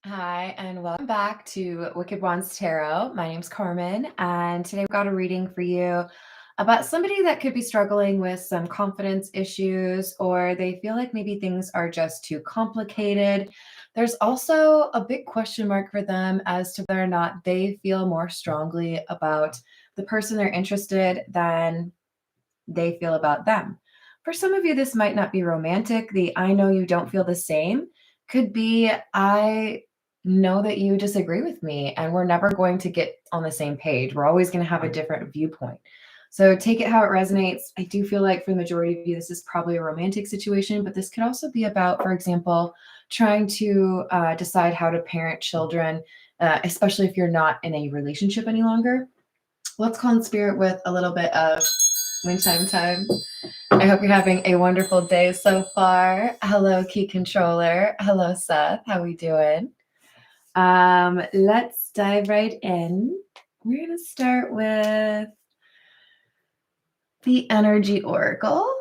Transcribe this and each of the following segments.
Hi, and welcome back to Wicked Wands Tarot. My name's Carmen, and today we've got a reading for you about somebody that could be struggling with some confidence issues, or they feel like maybe things are just too complicated. There's also a big question mark for them as to whether or not they feel more strongly about the person they're interested than they feel about them. For some of you, this might not be romantic. The I know you don't feel the same could be I know that you disagree with me and we're never going to get on the same page. We're always going to have a different viewpoint. So take it how it resonates. I do feel like for the majority of you, this is probably a romantic situation, but this could also be about, for example, trying to decide how to parent children, especially if you're not in a relationship any longer. Let's call in spirit with a little bit of time. I hope you're having a wonderful day so far. Hello, Key Controller. Hello, Seth. How we doing? Let's dive right in. We're going to start with the Energy Oracle.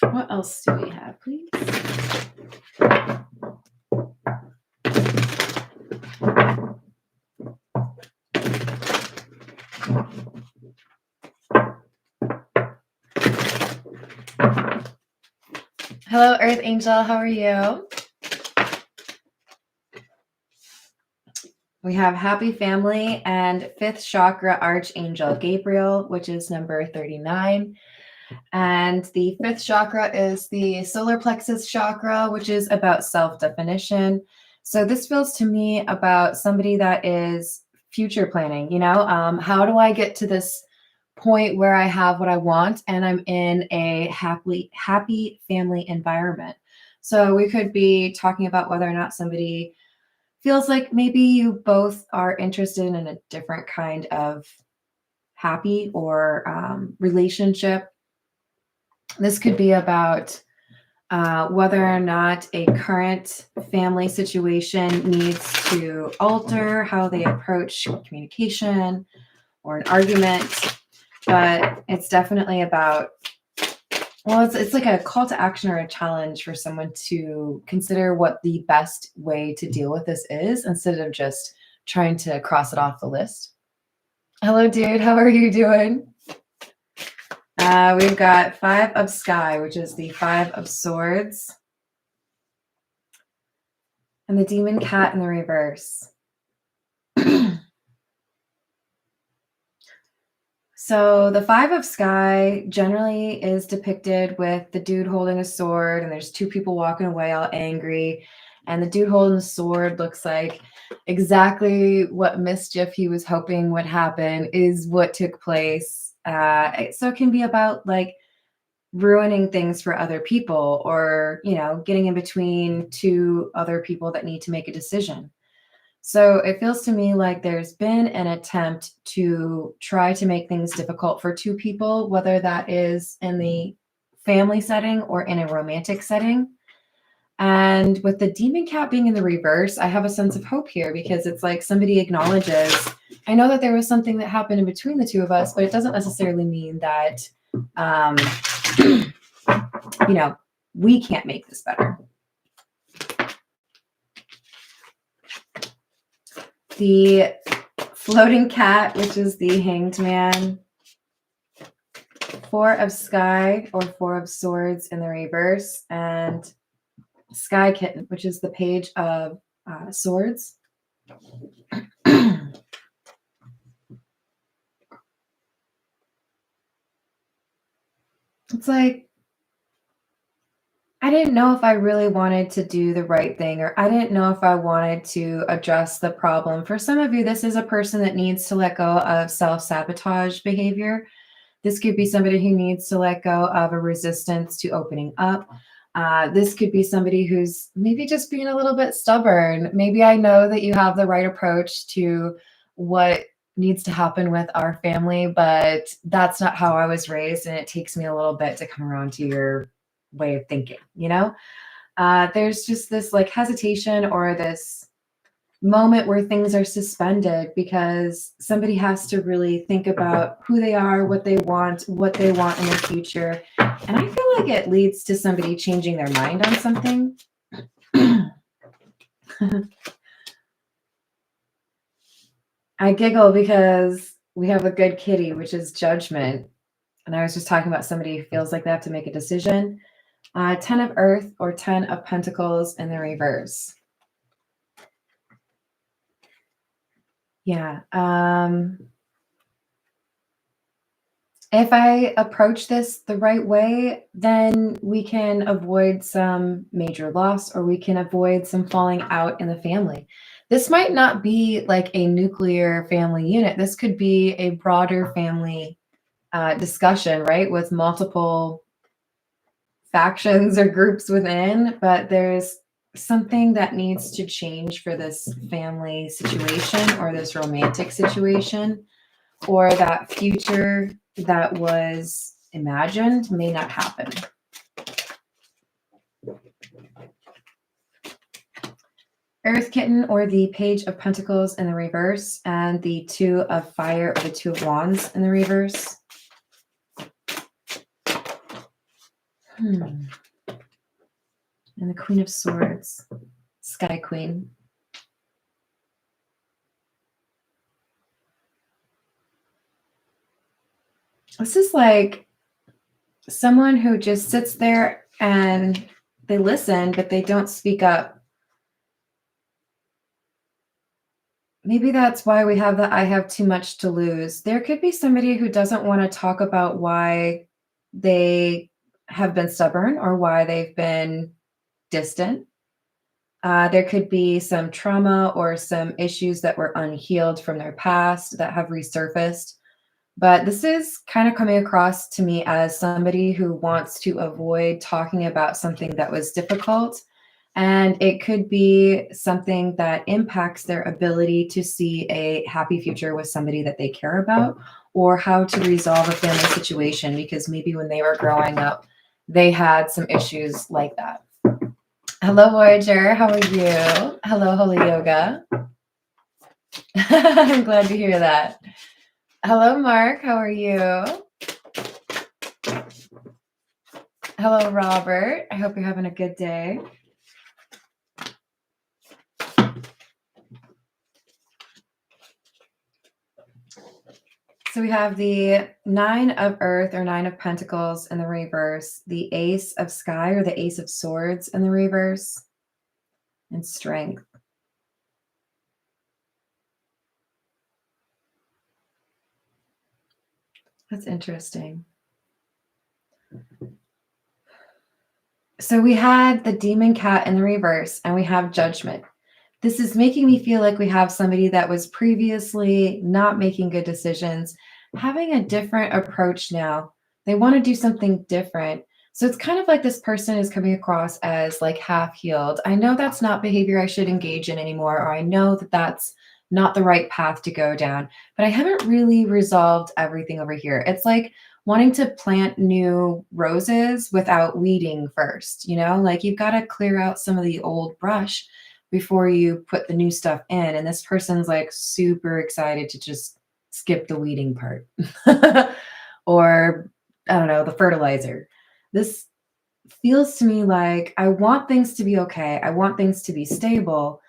What else do we have, please? Hello, Earth Angel. How are you? We have Happy Family and Fifth Chakra Archangel Gabriel, which is number 39. And the fifth chakra is the solar plexus chakra, which is about self-definition. So this feels to me about somebody that is future planning, how do I get to this point where I have what I want and I'm in a happy family environment. So we could be talking about whether or not somebody feels like maybe you both are interested in a different kind of happy or relationship. This could be about whether or not a current family situation needs to alter how they approach communication or an argument. But it's definitely about, well, it's like a call to action or a challenge for someone to consider what the best way to deal with this is instead of just trying to cross it off the list. Hello, dude. How are you doing? We've got Five of Sky, which is the Five of Swords, and the Demon Cat in the reverse. So the Five of Sky generally is depicted with the dude holding a sword, and there's two people walking away all angry, and the dude holding the sword looks like exactly what mischief he was hoping would happen is what took place. So it can be about like ruining things for other people or, getting in between two other people that need to make a decision. So it feels to me like there's been an attempt to try to make things difficult for two people, whether that is in the family setting or in a romantic setting. And with the demon cat being in the reverse, I have a sense of hope here because it's like somebody acknowledges, I know that there was something that happened in between the two of us, but it doesn't necessarily mean that, we can't make this better. The floating cat, which is the Hanged Man. Four of Sky or Four of Swords in the reverse, and Sky Kitten, which is the Page of Swords. It's like, I didn't know if I really wanted to do the right thing, or I didn't know if I wanted to address the problem. For some of you, this is a person that needs to let go of self-sabotage behavior. This could be somebody who needs to let go of a resistance to opening up. This could be somebody who's maybe just being a little bit stubborn. Maybe I know that you have the right approach to what needs to happen with our family, but that's not how I was raised, and it takes me a little bit to come around to your way of thinking, There's just this like hesitation or this moment where things are suspended because somebody has to really think about who they are, what they want in the future. And I feel like it leads to somebody changing their mind on something. I giggle because we have a good kitty, which is judgment. And I was just talking about somebody who feels like they have to make a decision. 10 of Earth or 10 of Pentacles in the reverse. Yeah. If I approach this the right way, then we can avoid some major loss, or we can avoid some falling out in the family. This might not be like a nuclear family unit. This could be a broader family discussion, right? With multiple factions or groups within, but there's something that needs to change for this family situation or this romantic situation, or that future that was imagined may not happen. Earth Kitten or the Page of Pentacles in the reverse, and the Two of Fire or the Two of Wands in the reverse. And the Queen of Swords, Sky Queen. This is like someone who just sits there and they listen, but they don't speak up. Maybe that's why we have the I have too much to lose. There could be somebody who doesn't want to talk about why they have been stubborn or why they've been distant. There could be some trauma or some issues that were unhealed from their past that have resurfaced. But this is kind of coming across to me as somebody who wants to avoid talking about something that was difficult. And it could be something that impacts their ability to see a happy future with somebody that they care about, or how to resolve a family situation, because maybe when they were growing up, they had some issues like that. Hello, Voyager. How are you? Hello, Holy Yoga. I'm glad to hear that. Hello, Mark. How are you? Hello, Robert. I hope you're having a good day. So we have the Nine of Earth or Nine of Pentacles in the reverse, the Ace of Sky or the Ace of Swords in the reverse, and Strength. That's interesting. So we had the Demon Cat in the reverse, and we have Judgment. This is making me feel like we have somebody that was previously not making good decisions, having a different approach now. They want to do something different. So it's kind of like this person is coming across as like half healed. I know that's not behavior I should engage in anymore, or I know that that's not the right path to go down, but I haven't really resolved everything over here. It's like wanting to plant new roses without weeding first, like you've got to clear out some of the old brush before you put the new stuff in. And this person's like super excited to just skip the weeding part or I don't know, the fertilizer. This feels to me like I want things to be okay. I want things to be stable,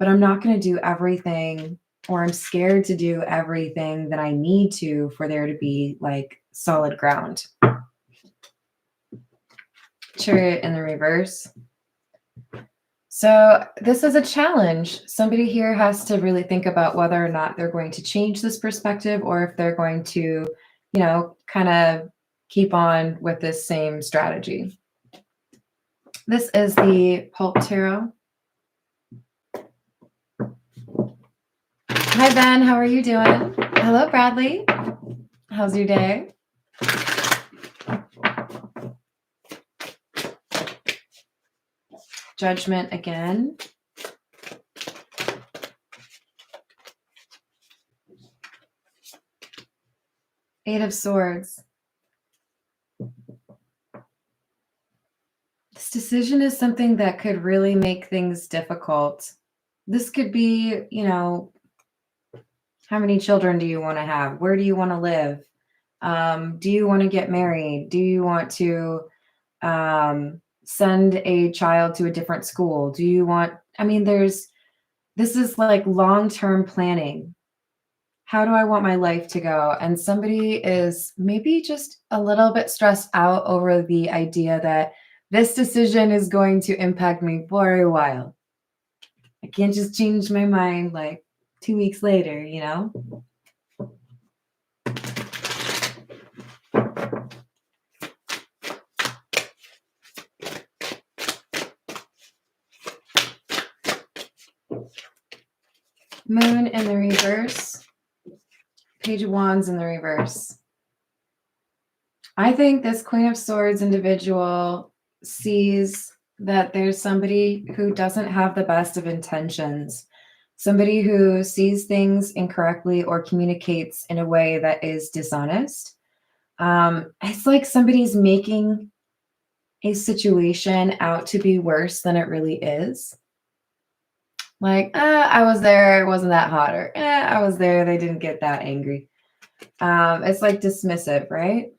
but I'm not going to do everything, or I'm scared to do everything that I need to for there to be like solid ground. Chariot in the reverse. So this is a challenge. Somebody here has to really think about whether or not they're going to change this perspective, or if they're going to, kind of keep on with this same strategy. This is the Pulp Tarot. Hi, Ben. How are you doing? Hello, Bradley. How's your day? Judgment again. Eight of Swords. This decision is something that could really make things difficult. This could be, you know, how many children do you want to have? Where do you want to live? Do you want to get married? Do you want to send a child to a different school? Do you want, I mean, this is like long-term planning. How do I want my life to go? And somebody is maybe just a little bit stressed out over the idea that this decision is going to impact me for a while. I can't just change my mind like 2 weeks later, you know? Moon in the reverse. Page of Wands in the reverse. I think this Queen of Swords individual sees that there's somebody who doesn't have the best of intentions, somebody who sees things incorrectly or communicates in a way that is dishonest. It's like somebody's making a situation out to be worse than it really is. Like, I was there, it wasn't that hot, or I was there, they didn't get that angry. It's like dismissive, right?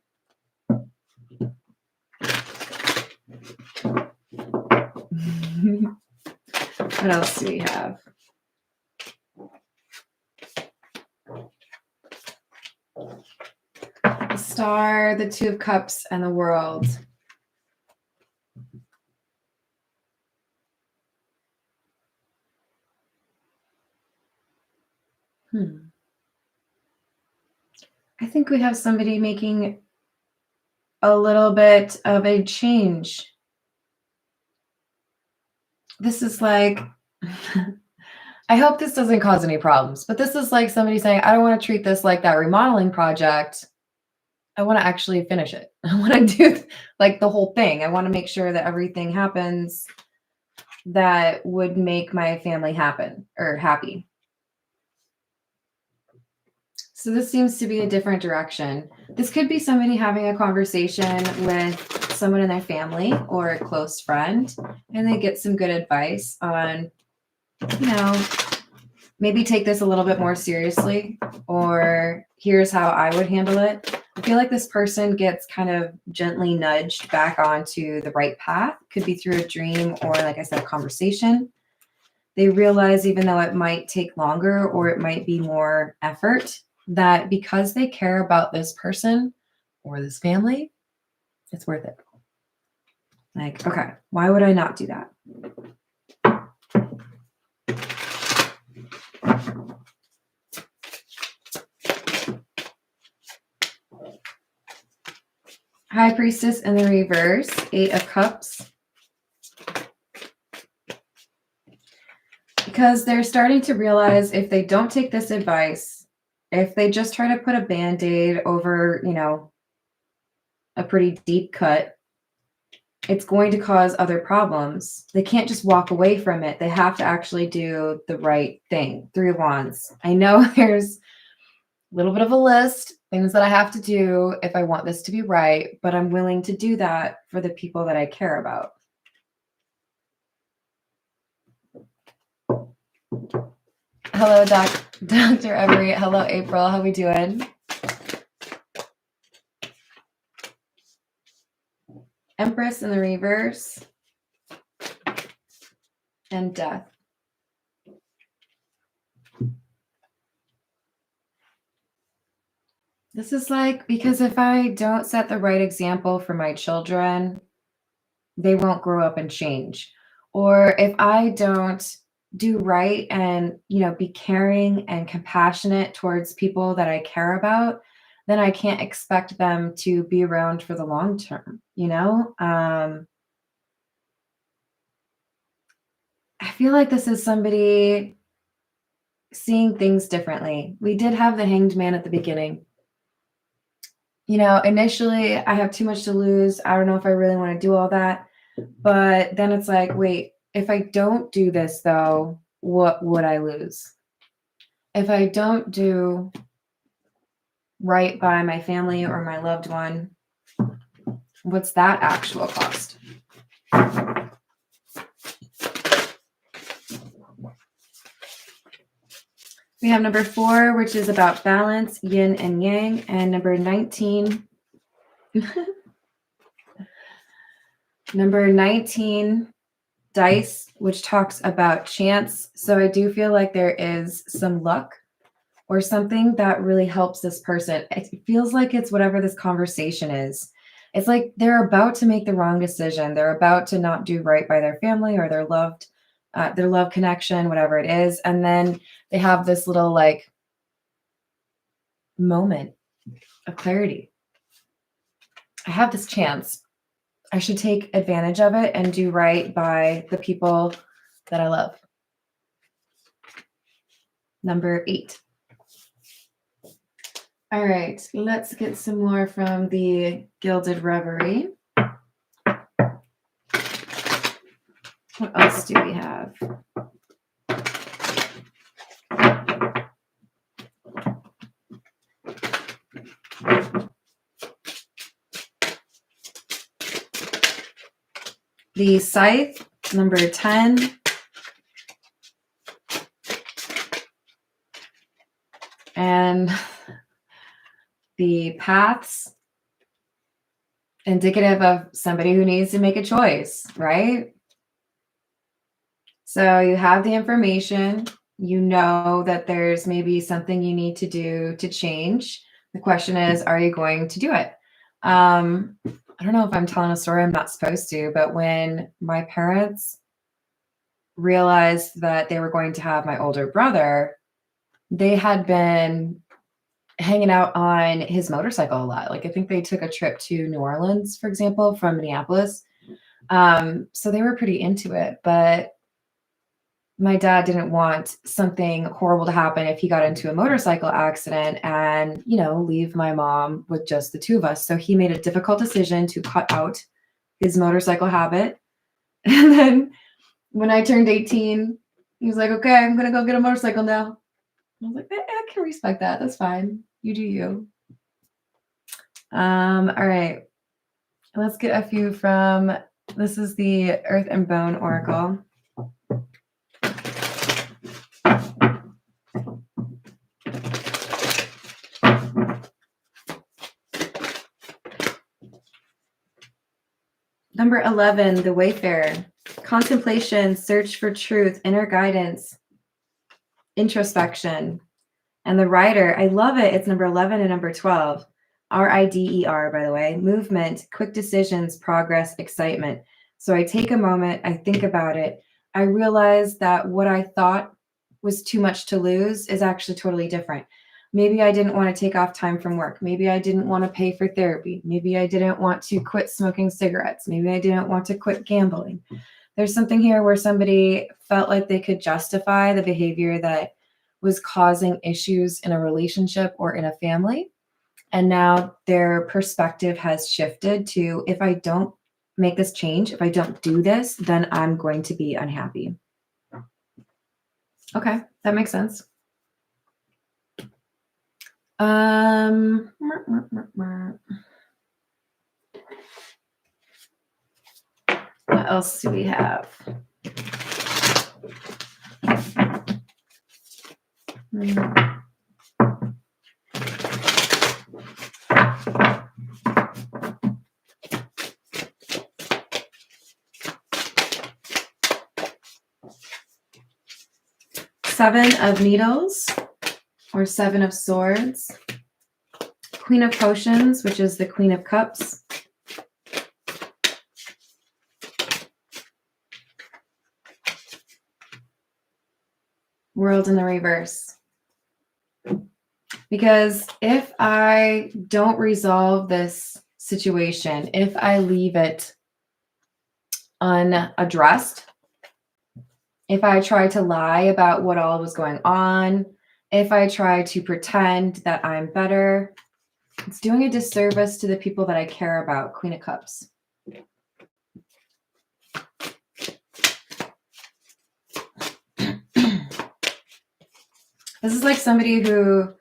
What else do we have? The Star, the Two of Cups, and the World. I think we have somebody making a little bit of a change. This is like, I hope this doesn't cause any problems, but this is like somebody saying, I don't want to treat this like that remodeling project. I want to actually finish it. I want to do like the whole thing. I want to make sure that everything happens that would make my family happy. So this seems to be a different direction. This could be somebody having a conversation with someone in their family or a close friend, and they get some good advice on, you know, maybe take this a little bit more seriously, or here's how I would handle it. I feel like this person gets kind of gently nudged back onto the right path. Could be through a dream or, like I said, a conversation. They realize, even though it might take longer or it might be more effort, that because they care about this person or this family, it's worth it. Like, okay, why would I not do that? High Priestess in the reverse, Eight of Cups. Because they're starting to realize if they don't take this advice, if they just try to put a Band-Aid over, you know, a pretty deep cut, it's going to cause other problems. They can't just walk away from it. They have to actually do the right thing. Three of Wands. I know there's a little bit of a list, things that I have to do if I want this to be right, but I'm willing to do that for the people that I care about. Hello, Dr. Everett. Hello, April. How we doing? Empress in the reverse. And Death. This is like, because if I don't set the right example for my children, they won't grow up and change. Or if I don't do right and, you know, be caring and compassionate towards people that I care about, then I can't expect them to be around for the long term, you know? I feel like this is somebody seeing things differently. We did have the Hanged Man at the beginning. You know, initially I have too much to lose. I don't know if I really want to do all that. But then it's like, wait, if I don't do this though, what would I lose? If I don't do right by my family or my loved one, what's that actual cost? We have number 4, which is about balance, yin and yang, and number 19. Number 19, dice, which talks about chance. So I do feel like there is some luck or something that really helps this person. It feels like it's whatever this conversation is. It's like they're about to make the wrong decision. They're about to not do right by their family or their love connection, whatever it is. And then they have this little like moment of clarity. I have this chance. I should take advantage of it and do right by the people that I love. Number 8. All right, let's get some more from the Gilded Reverie. What else do we have? The Scythe, number 10. And the Paths, indicative of somebody who needs to make a choice, right? So you have the information, you know that there's maybe something you need to do to change. The question is, are you going to do it? I don't know if I'm telling a story I'm not supposed to, but when my parents realized that they were going to have my older brother, they had been hanging out on his motorcycle a lot. Like I think they took a trip to New Orleans, for example, from Minneapolis. So they were pretty into it, but my dad didn't want something horrible to happen if he got into a motorcycle accident and, leave my mom with just the two of us. So he made a difficult decision to cut out his motorcycle habit. And then when I turned 18, he was like, okay, I'm going to go get a motorcycle now. I was like, I can respect that. That's fine. You do you. All right. Let's get a few from, this is the Earth and Bone Oracle. Number 11, the Wayfarer. Contemplation, search for truth, inner guidance, introspection. And the Rider, I love it. It's number 11 and number 12. RIDER, by the way. Movement, quick decisions, progress, excitement. So I take a moment, I think about it. I realize that what I thought was too much to lose is actually totally different. Maybe I didn't want to take off time from work. Maybe I didn't want to pay for therapy. Maybe I didn't want to quit smoking cigarettes. Maybe I didn't want to quit gambling. There's something here where somebody felt like they could justify the behavior that was causing issues in a relationship or in a family. And now their perspective has shifted to, if I don't make this change, if I don't do this, then I'm going to be unhappy. Okay, that makes sense. What else do we have? Seven of Needles or Seven of Swords. Queen of Potions, which is the Queen of Cups. World in the reverse. Because if I don't resolve this situation, if I leave it unaddressed, if I try to lie about what all was going on, if I try to pretend that I'm better, it's doing a disservice to the people that I care about. Queen of Cups. This is like somebody who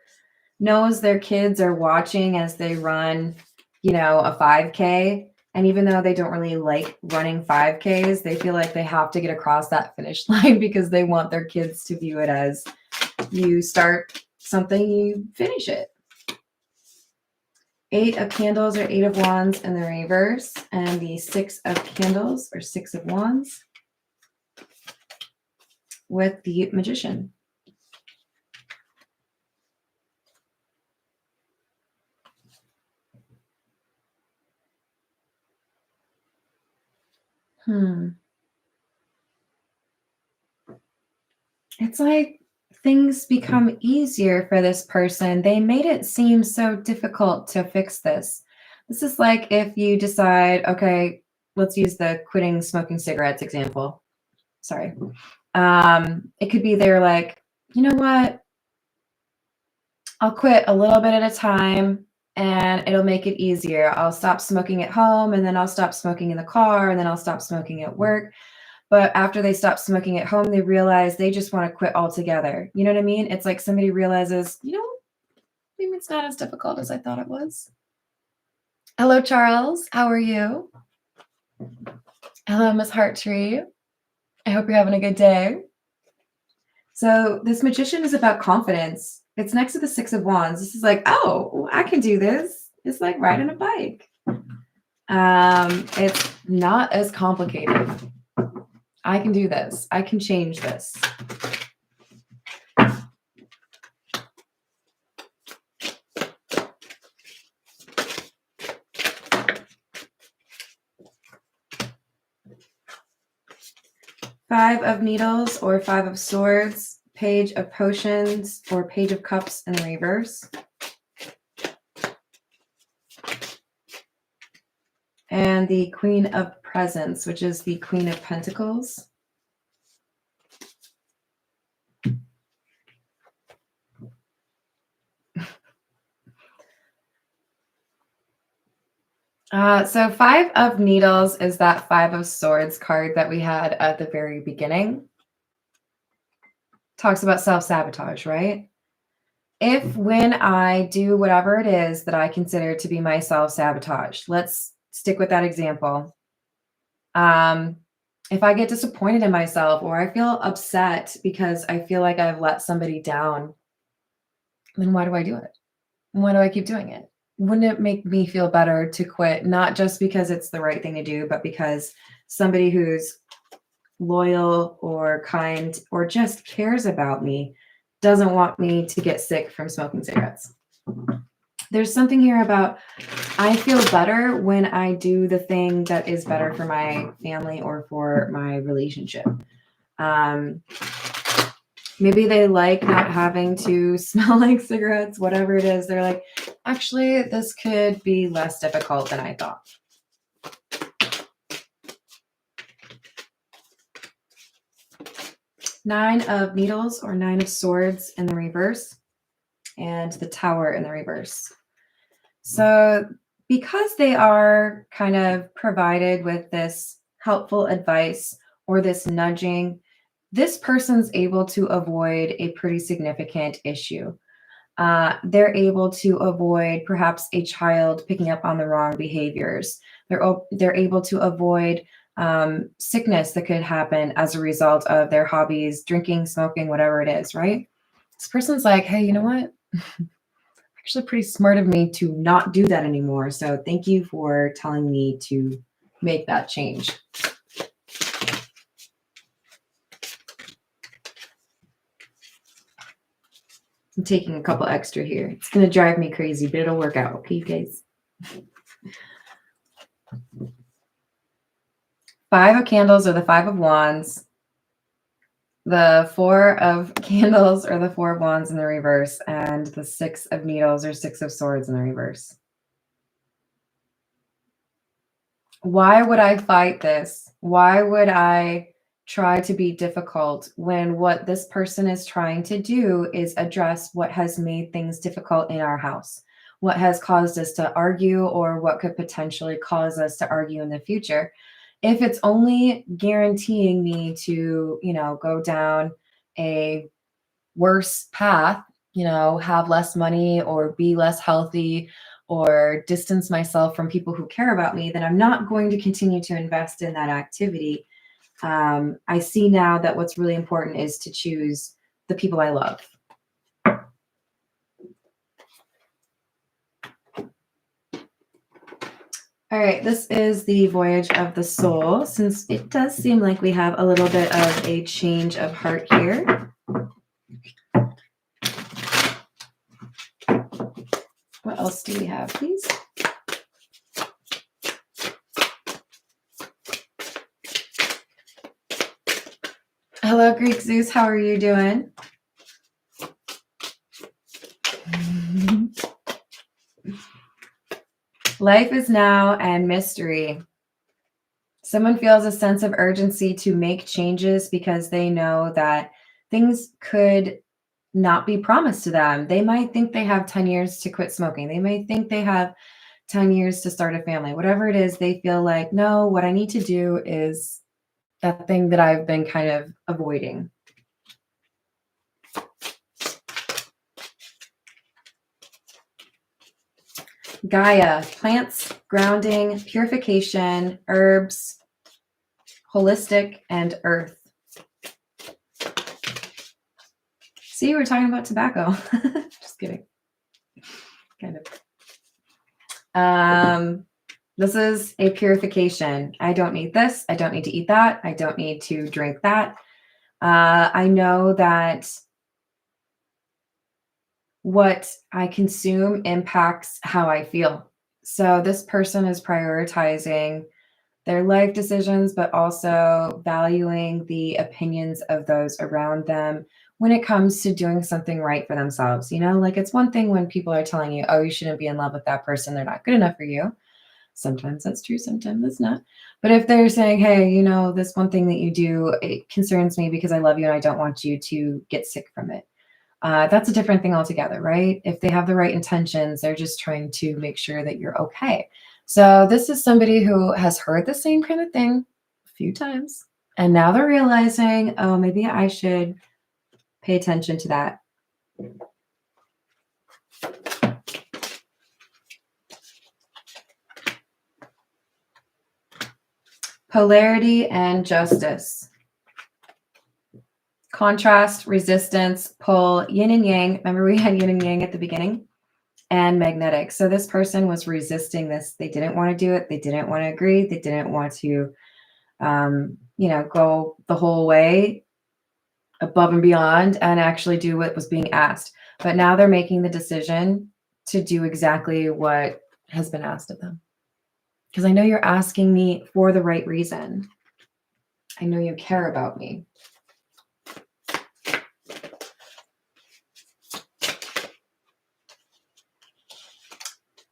knows their kids are watching as they run, a 5K. And even though they don't really like running 5Ks, they feel like they have to get across that finish line because they want their kids to view it as You start something, you finish it. 8 of Candles or 8 of Wands in the reverse, and the 6 of Candles or 6 of Wands with the Magician. It's like things become easier for this person. They made it seem so difficult to fix this. This is like if you decide, okay, let's use the quitting smoking cigarettes example. Sorry. It could be they're like, you know what? I'll quit a little bit at a time and it'll make it easier. I'll stop smoking at home and then I'll stop smoking in the car and then I'll stop smoking at work. But after they stop smoking at home, they realize they just want to quit altogether. You know what I mean? It's like somebody realizes, you know, maybe it's not as difficult as I thought it was. Hello, Charles. How are you? Hello, Miss Hearttree. I hope you're having a good day. So this Magician is about confidence. It's next to the 6 of Wands. This is like, oh, I can do this. It's like riding a bike. It's not as complicated. I can do this. I can change this. Five of Needles or 5 of Swords, Page of Potions or Page of Cups in the reverse. And the Queen of Presents, which is the Queen of Pentacles. So 5 of Needles is that 5 of Swords card that we had at the very beginning. Talks about self-sabotage, right? If when I do whatever it is that I consider to be my self-sabotage, let's stick with that example. If I get disappointed in myself or I feel upset because I feel like I've let somebody down, then why do I do it? Why do I keep doing it? Wouldn't it make me feel better to quit, not just because it's the right thing to do, but because somebody who's loyal or kind or just cares about me doesn't want me to get sick from smoking cigarettes? There's something here about I feel better when I do the thing that is better for my family or for my relationship. Maybe they like not having to smell like cigarettes, whatever it is. They're like, actually, this could be less difficult than I thought. Nine of Needles or 9 of Swords in the reverse, and the Tower in the reverse. So because they are kind of provided with this helpful advice or this nudging, this person's able to avoid a pretty significant issue. They're able to avoid perhaps a child picking up on the wrong behaviors. They're able to avoid sickness that could happen as a result of their hobbies, drinking, smoking, whatever it is, right? This person's like, hey, you know what? Actually pretty smart of me to not do that anymore. So thank you for telling me to make that change. I'm taking a couple extra here. It's going to drive me crazy, but it'll work out. Okay, you guys? 5 of Candles or the 5 of Wands. The 4 of Candles or the 4 of Wands in the reverse. And the 6 of Needles or 6 of Swords in the reverse. Why would I fight this? Why would I try to be difficult when what this person is trying to do is address what has made things difficult in our house, what has caused us to argue, or what could potentially cause us to argue in the future? If it's only guaranteeing me to, go down a worse path, have less money or be less healthy or distance myself from people who care about me, then I'm not going to continue to invest in that activity. I see now that what's really important is to choose the people I love. All right, this is the voyage of the soul, since it does seem like we have a little bit of a change of heart here. What else do we have, please? Hello, Greek Zeus. How are you doing? Life is now and mystery. Someone feels a sense of urgency to make changes because they know that things could not be promised to them. They might think they have 10 years to quit smoking. They may think they have 10 years to start a family. Whatever it is, they feel like, no, what I need to do is that thing that I've been kind of avoiding. Gaia, plants, grounding, purification, herbs, holistic, and earth. See, we're talking about tobacco. Just kidding. Kind of. This is a purification. I don't need this. I don't need to eat that. I don't need to drink that. I know that what I consume impacts how I feel. So this person is prioritizing their life decisions, but also valuing the opinions of those around them when it comes to doing something right for themselves. You know, like it's one thing when people are telling you, oh, you shouldn't be in love with that person. They're not good enough for you. Sometimes that's true. Sometimes it's not. But if they're saying, hey, you know, this one thing that you do, it concerns me because I love you and I don't want you to get sick from it. That's a different thing altogether, right? If they have the right intentions, they're just trying to make sure that you're okay. So this is somebody who has heard the same kind of thing a few times, and now they're realizing, oh, maybe I should pay attention to that. Polarity and justice. Contrast, resistance, pull, yin and yang. Remember we had yin and yang at the beginning? And magnetic. So this person was resisting this. They didn't want to do it. They didn't want to agree. They didn't want to, go the whole way above and beyond and actually do what was being asked. But now they're making the decision to do exactly what has been asked of them. Because I know you're asking me for the right reason. I know you care about me.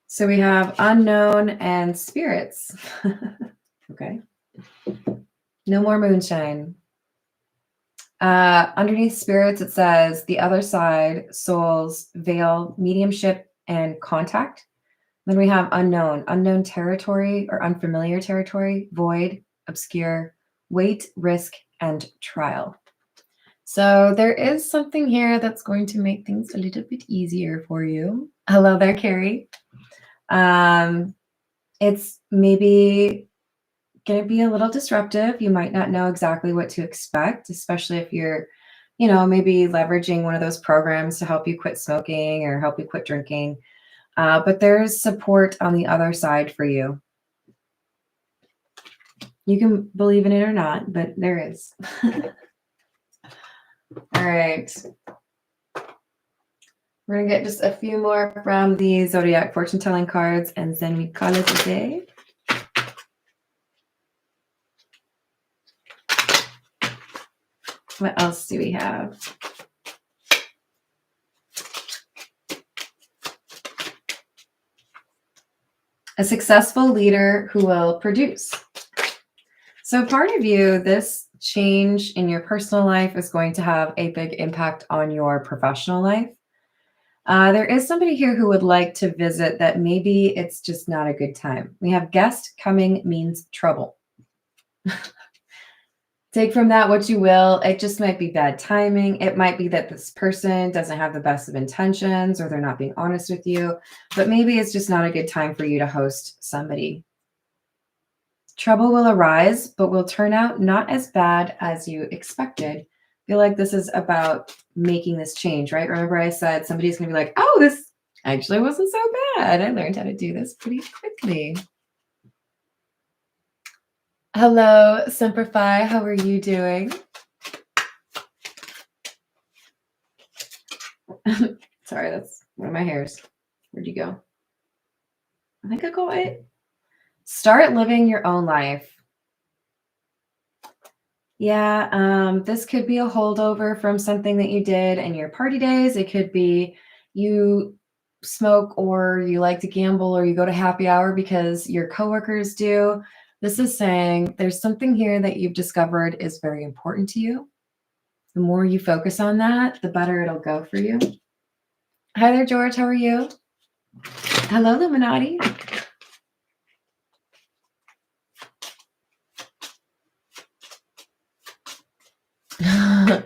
So we have unknown and spirits. Okay. No more moonshine. Underneath spirits, it says the other side, souls, veil, mediumship, and contact. Then we have unknown territory or unfamiliar territory, void, obscure, wait, risk, and trial. So there is something here that's going to make things a little bit easier for you. Hello there, Carrie. It's maybe going to be a little disruptive. You might not know exactly what to expect, especially if you're, maybe leveraging one of those programs to help you quit smoking or help you quit drinking. But there's support on the other side for you. You can believe in it or not, but there is. All right. We're going to get just a few more from the Zodiac fortune telling cards, and then we call it a day. What else do we have? A successful leader who will produce. So part of you, this change in your personal life is going to have a big impact on your professional life. There is somebody here who would like to visit that maybe it's just not a good time. We have guest coming means trouble. Take from that what you will. It just might be bad timing. It might be that this person doesn't have the best of intentions or they're not being honest with you, but maybe it's just not a good time for you to host somebody. Trouble will arise, but will turn out not as bad as you expected. I feel like this is about making this change, right? Remember I said somebody's going to be like, oh, this actually wasn't so bad. I learned how to do this pretty quickly. Hello, Simplify. How are you doing? Sorry, that's one of my hairs. Where'd you go? I think I got it. Start living your own life. Yeah, this could be a holdover from something that you did in your party days. It could be you smoke or you like to gamble or you go to happy hour because your coworkers do. This is saying there's something here that you've discovered is very important to you. The more you focus on that, the better it'll go for you. Hi there, George. How are you? Hello, Illuminati.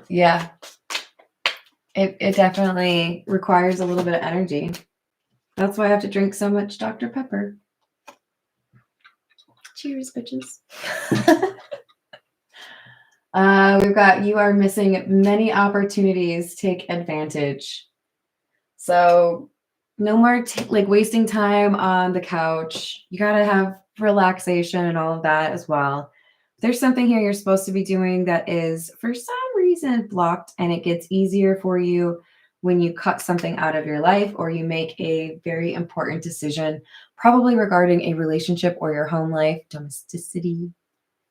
Yeah, it definitely requires a little bit of energy. That's why I have to drink so much Dr. Pepper. Cheers, bitches. We've got you are missing many opportunities. Take advantage. So no more like wasting time on the couch. You got to have relaxation and all of that as well. There's something here you're supposed to be doing that is for some reason blocked, and it gets easier for you when you cut something out of your life or you make a very important decision, probably regarding a relationship or your home life, domesticity,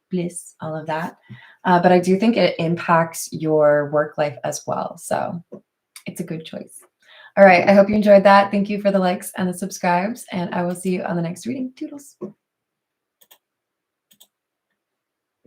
bliss, all of that. But I do think it impacts your work life as well. So it's a good choice. All right. I hope you enjoyed that. Thank you for the likes and the subscribes, and I will see you on the next reading. Toodles.